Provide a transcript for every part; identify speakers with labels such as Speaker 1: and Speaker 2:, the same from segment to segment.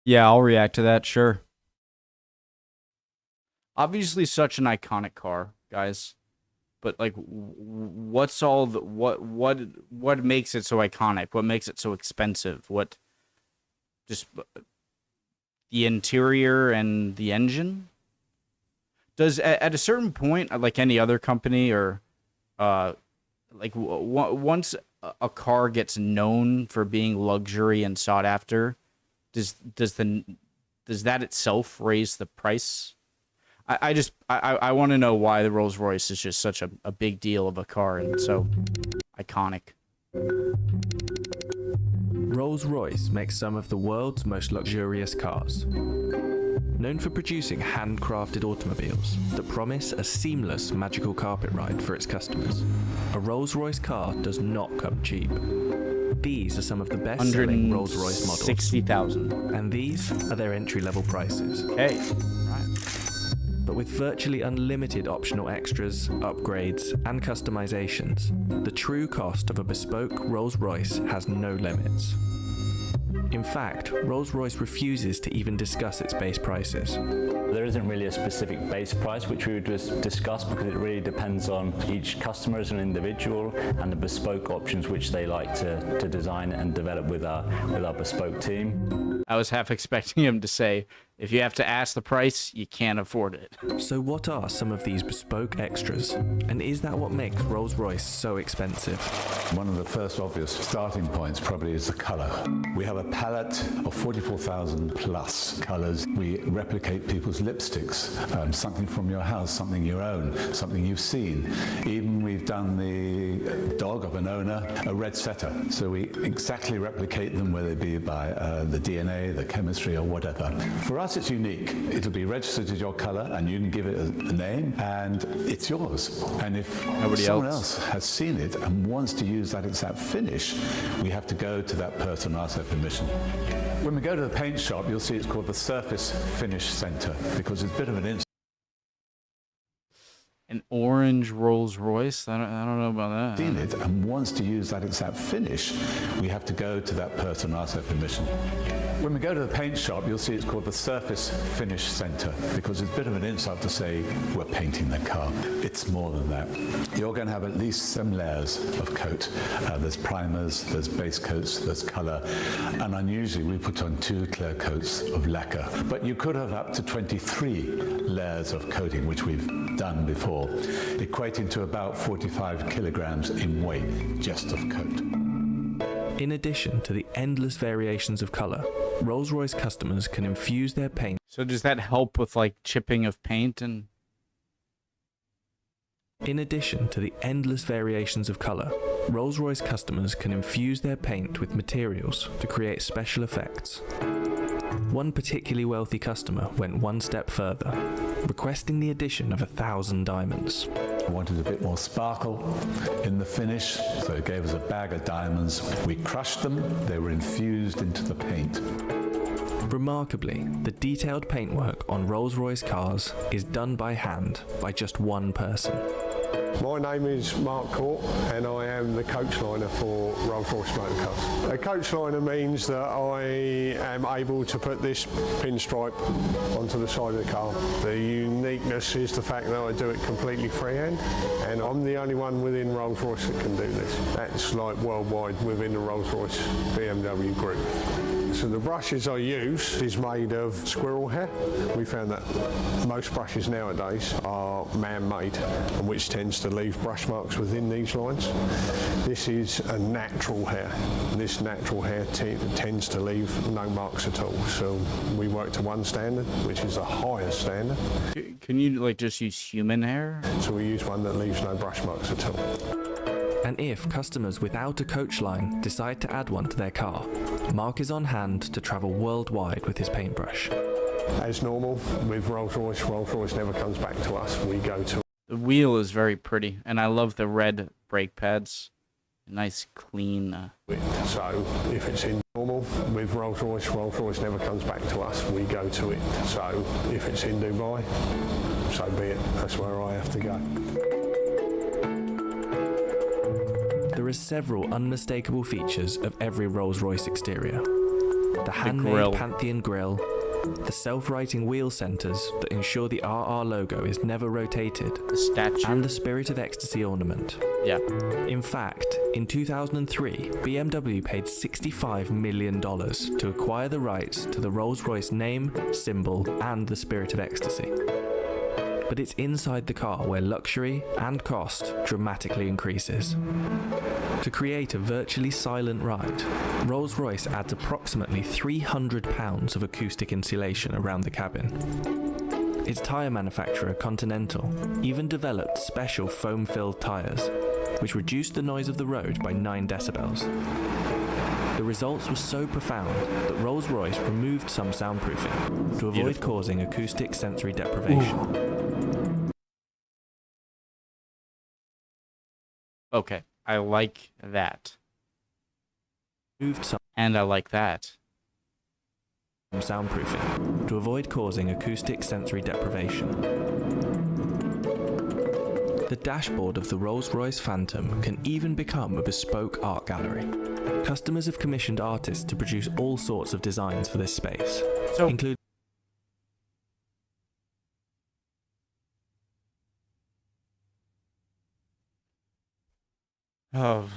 Speaker 1: Yeah, I'll react to that, sure. Obviously such an iconic car, guys. But like what's all the what makes it so iconic? What makes it so expensive? What just the interior and the engine? Does at a certain point, like any other company or like once a car gets known for being luxury and sought after, does that itself raise the price? I want to know why the Rolls-Royce is just such a big deal of a car and so iconic.
Speaker 2: Rolls-Royce makes some of the world's most luxurious cars. Known for producing handcrafted automobiles that promise a seamless magical carpet ride for its customers, a Rolls-Royce car does not come cheap. These are some of the best-selling Rolls-Royce models.
Speaker 1: 60,000.
Speaker 2: And these are their entry-level prices.
Speaker 1: Okay, right.
Speaker 2: But with virtually unlimited optional extras, upgrades, and customizations, the true cost of a bespoke Rolls-Royce has no limits. In fact, Rolls-Royce refuses to even discuss its base prices.
Speaker 3: There isn't really a specific base price which we would just discuss because it really depends on each customer as an individual and the bespoke options which they like to design and develop with our bespoke team.
Speaker 1: I was half expecting him to say, if you have to ask the price, you can't afford it.
Speaker 2: So what are some of these bespoke extras? And is that what makes Rolls-Royce so expensive?
Speaker 4: One of the first obvious starting points probably is the colour. We have a palette of 44,000 plus colours. We replicate people's lipsticks, something from your house, something you own, something you've seen. Even we've done the dog of an owner, a red setter. So we exactly replicate them, whether it be by the DNA, the chemistry or whatever. For us it's unique. It'll be registered as your colour and you can give it a name and it's yours. And if someone else has seen it and wants to use that exact finish, we have to go to that person and ask their permission. When we go to the paint shop, you'll see it's called the Surface Finish Centre because it's a bit of an
Speaker 1: An orange Rolls-Royce? I don't know about that.
Speaker 4: Seen it and wants to use that exact finish, we have to go to that person and ask their permission. When we go to the paint shop, you'll see it's called the Surface Finish Centre because it's a bit of an insult to say we're painting the car. It's more than that. You're going to have at least some layers of coat. There's primers, there's base coats, there's colour, and unusually we put on 2 clear coats of lacquer. But you could have up to 23 layers of coating, which we've done before, equating to about 45 kilograms in weight just of coat.
Speaker 2: In addition to the endless variations of colour, Rolls-Royce customers can infuse their paint.
Speaker 1: So does that help with like chipping of paint and...
Speaker 2: In addition to the endless variations of colour, Rolls-Royce customers can infuse their paint with materials to create special effects. One particularly wealthy customer went one step further, requesting the addition of 1,000 diamonds.
Speaker 4: I wanted a bit more sparkle in the finish, so it gave us a bag of diamonds. We crushed them, they were infused into the paint.
Speaker 2: Remarkably, the detailed paintwork on Rolls-Royce cars is done by hand by just one person.
Speaker 5: My name is Mark Court and I am the coach liner for Rolls-Royce Motor Cars. A coach liner means that I am able to put this pinstripe onto the side of the car. The uniqueness is the fact that I do it completely freehand and I'm the only one within Rolls-Royce that can do this. That's like worldwide within the Rolls-Royce BMW group. So the brushes I use is made of squirrel hair. We found that most brushes nowadays are man-made, and which tends to leave brush marks within these lines. This is a natural hair. This natural hair tends to leave no marks at all. So we work to one standard, which is the highest standard.
Speaker 1: Can you like just use human hair?
Speaker 5: So we use one that leaves no brush marks at all.
Speaker 2: And if customers without a coach line decide to add one to their car, Mark is on hand to travel worldwide with his paintbrush.
Speaker 5: As normal, with Rolls-Royce, Rolls-Royce never comes back to us. We go to...
Speaker 1: The wheel is very pretty, and I love the red brake pads. Nice, clean...
Speaker 5: So, if it's in normal, with Rolls-Royce, Rolls-Royce never comes back to us. We go to it. So, if it's in Dubai, so be it. That's where I have to go.
Speaker 2: There are several unmistakable features of every Rolls-Royce exterior. the handmade
Speaker 1: grill.
Speaker 2: Pantheon grille, the self-righting wheel centers that ensure the RR logo is never rotated,
Speaker 1: The statue.
Speaker 2: and the Spirit of Ecstasy ornament.
Speaker 1: Yeah.
Speaker 2: In fact, in 2003, BMW paid $65 million to acquire the rights to the Rolls-Royce name, symbol, and the Spirit of Ecstasy. But it's inside the car where luxury and cost dramatically increases. To create a virtually silent ride, Rolls-Royce adds approximately £300 of acoustic insulation around the cabin. Its tyre manufacturer, Continental, even developed special foam-filled tyres, which reduced the noise of the road by 9 decibels. The results were so profound that Rolls-Royce removed some soundproofing to avoid
Speaker 1: Beautiful.
Speaker 2: causing acoustic sensory deprivation.
Speaker 1: Okay. I like that.
Speaker 2: Moved some
Speaker 1: And I like that.
Speaker 2: soundproofing to avoid causing acoustic sensory deprivation. The dashboard of the Rolls-Royce Phantom can even become a bespoke art gallery. Customers have commissioned artists to produce all sorts of designs for this space,
Speaker 1: So
Speaker 2: including
Speaker 1: Oh.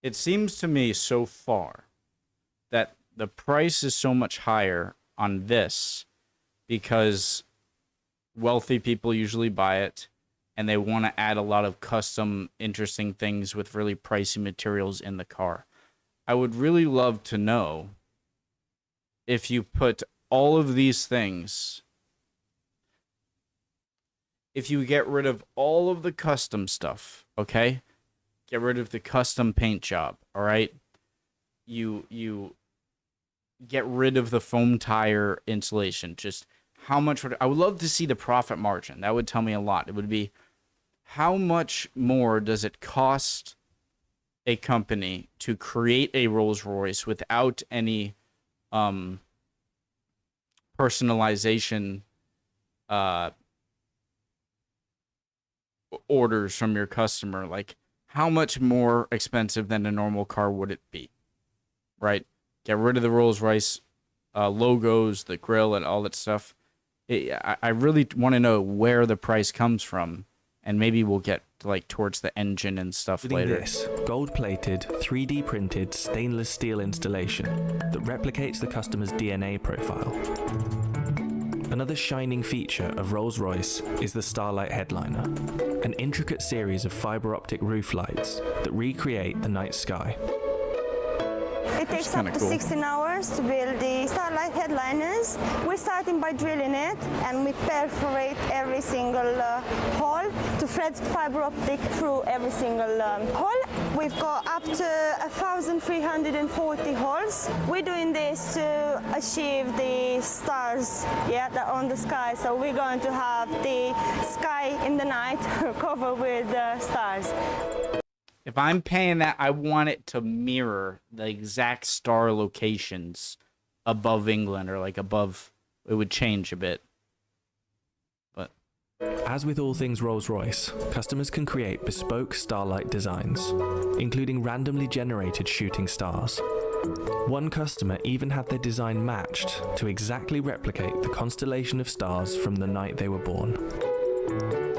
Speaker 1: It seems to me so far that the price is so much higher on this because wealthy people usually buy it and they want to add a lot of custom, interesting things with really pricey materials in the car. I would really love to know if you put all of these things, if you get rid of all of the custom stuff, okay? Get rid of the custom paint job, all right? You get rid of the foam tire insulation. Just how much would I would love to see the profit margin. That would tell me a lot. It would be how much more does it cost a company to create a Rolls-Royce without any personalization orders from your customer? Like, how much more expensive than a normal car would it be? Right? Get rid of the Rolls-Royce logos, the grill, and all that stuff. I really want to know where the price comes from, and maybe we'll get like towards the engine and stuff
Speaker 2: including
Speaker 1: later.
Speaker 2: this gold-plated, 3D printed stainless steel installation that replicates the customer's DNA profile. Another shining feature of Rolls-Royce is the Starlight headliner, an intricate series of fiber optic roof lights that recreate the night sky.
Speaker 6: It takes
Speaker 1: kinda
Speaker 6: up to
Speaker 1: cool.
Speaker 6: 16 hours to build the Starlight headliners. We're starting by drilling it, and we perforate every single hole to thread fiber optic through every single hole. We've got up to 1,340 holes. We're doing this to achieve the stars, that are on the sky. So we're going to have the sky in the night covered with stars.
Speaker 1: If I'm paying that, I want it to mirror the exact star locations above England, or like above. It would change a bit. But
Speaker 2: As with all things Rolls-Royce, customers can create bespoke starlight designs, including randomly generated shooting stars. One customer even had their design matched to exactly replicate the constellation of stars from the night they were born.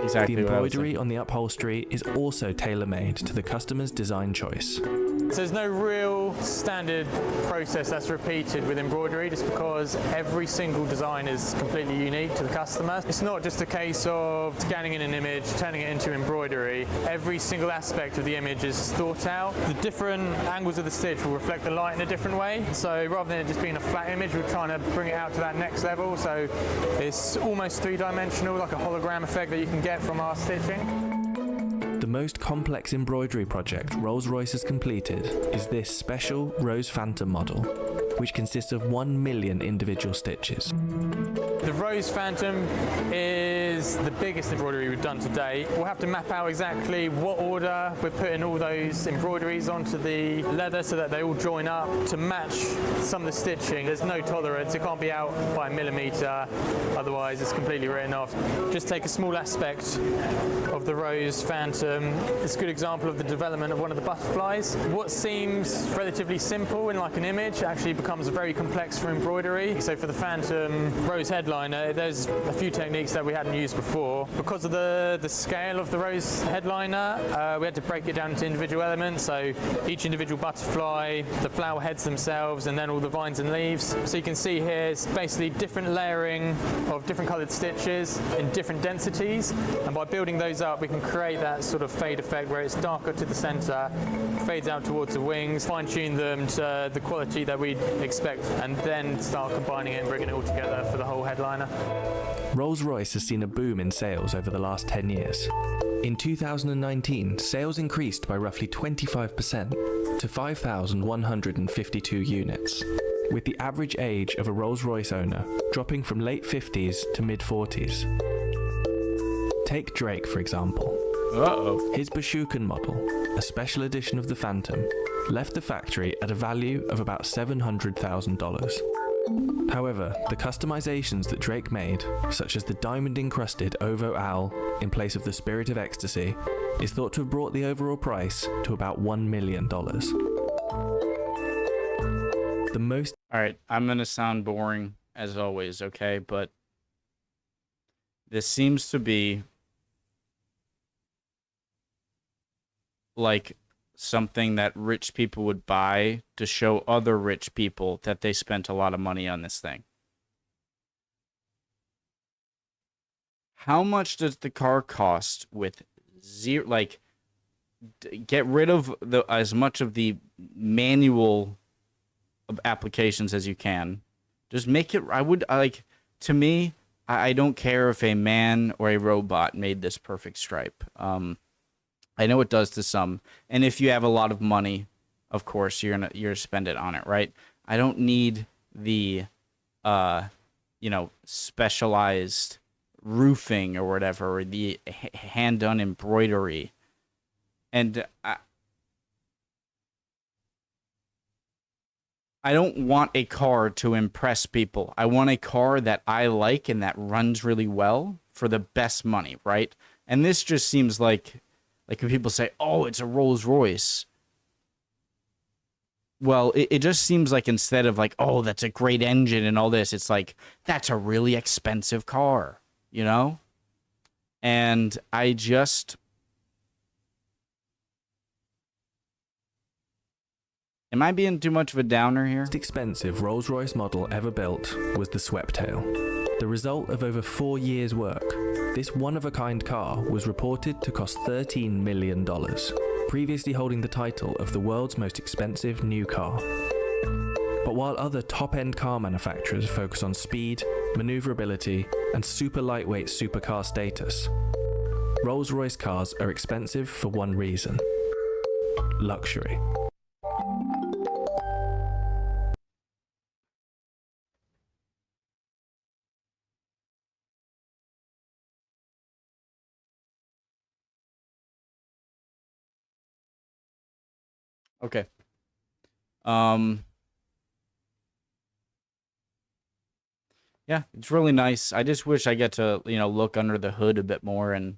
Speaker 1: exactly
Speaker 2: The
Speaker 1: what I was
Speaker 2: embroidery on the upholstery is also tailor-made to the customer's design choice.
Speaker 7: So there's no real standard process that's repeated with embroidery, just because every single design is completely unique to the customer. It's not just a case of scanning in an image, turning it into embroidery. Every single aspect of the image is thought out. The different angles of the stitch will reflect the light in a different way. So rather than it just being a flat image, we're trying to bring it out to that next level. So it's almost three-dimensional, like a hologram effect that you can get from our stitching.
Speaker 2: The most complex embroidery project Rolls-Royce has completed is this special Rose Phantom model, which consists of 1 million individual stitches.
Speaker 7: The Rose Phantom is the biggest embroidery we've done to date. We'll have to map out exactly what order we're putting all those embroideries onto the leather so that they all join up to match some of the stitching. There's no tolerance, it can't be out by a millimetre, otherwise it's completely written off. Just take a small aspect of the Rose Phantom. It's a good example of the development of one of the butterflies. What seems relatively simple in like an image actually becomes very complex for embroidery. So for the Phantom Rose headliner, there's a few techniques that we hadn't used before. Because of the scale of the Rose headliner, we had to break it down into individual elements. So each individual butterfly, the flower heads themselves, and then all the vines and leaves. So you can see here it's basically different layering of different coloured stitches in different densities, and by building those up we can create that sort of fade effect where it's darker to the centre, fades out towards the wings, fine-tune them to the quality that we'd expect, and then start combining it and bringing it all together for the whole headliner.
Speaker 2: Rolls-Royce has seen a boom in sales over the last 10 years. In 2019, sales increased by roughly 25% to 5,152 units, with the average age of a Rolls-Royce owner dropping from late 50s to mid-40s. Take Drake, for example. His Bashukan model, a special edition of the Phantom, left the factory at a value of about $700,000. However, the customizations that Drake made, such as the diamond-encrusted Ovo Owl in place of the Spirit of Ecstasy, is thought to have brought the overall price to about $1 million. The most...
Speaker 1: Alright, I'm gonna sound boring, as always, okay? But this seems to be like something that rich people would buy to show other rich people that they spent a lot of money on this thing. How much does the car cost with zero, like, get rid of as much of the manual applications as you can. Just make it, to me, I don't care if a man or a robot made this perfect stripe. I know it does to some, and if you have a lot of money, of course you're gonna spend it on it, right? I don't need the specialized roofing or whatever, or the hand done embroidery, and I don't want a car to impress people. I want a car that I like and that runs really well for the best money, right? And this just seems like when people say, oh, it's a Rolls-Royce. Well, it just seems like instead of like, oh, that's a great engine and all this, it's like, that's a really expensive car, you know? And I just... Am I being too much of a downer here?
Speaker 2: The most expensive Rolls-Royce model ever built was the Sweptail, the result of over 4 years' work. This one-of-a-kind car was reported to cost $13 million, previously holding the title of the world's most expensive new car. But while other top-end car manufacturers focus on speed, maneuverability, and super lightweight supercar status, Rolls-Royce cars are expensive for one reason: luxury.
Speaker 1: Okay. Yeah, it's really nice. I just wish I get to, look under the hood a bit more and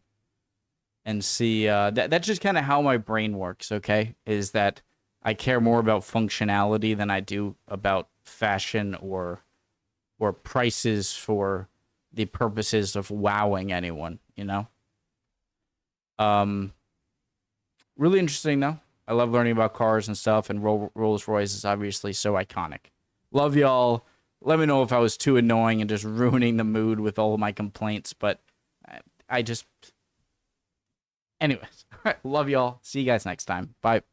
Speaker 1: see that's just kind of how my brain works, okay? Is that I care more about functionality than I do about fashion or prices for the purposes of wowing anyone, Really interesting though. I love learning about cars and stuff, and Rolls-Royce is obviously so iconic. Love y'all. Let me know if I was too annoying and just ruining the mood with all of my complaints, but I just... Anyways, all right, love y'all. See you guys next time. Bye.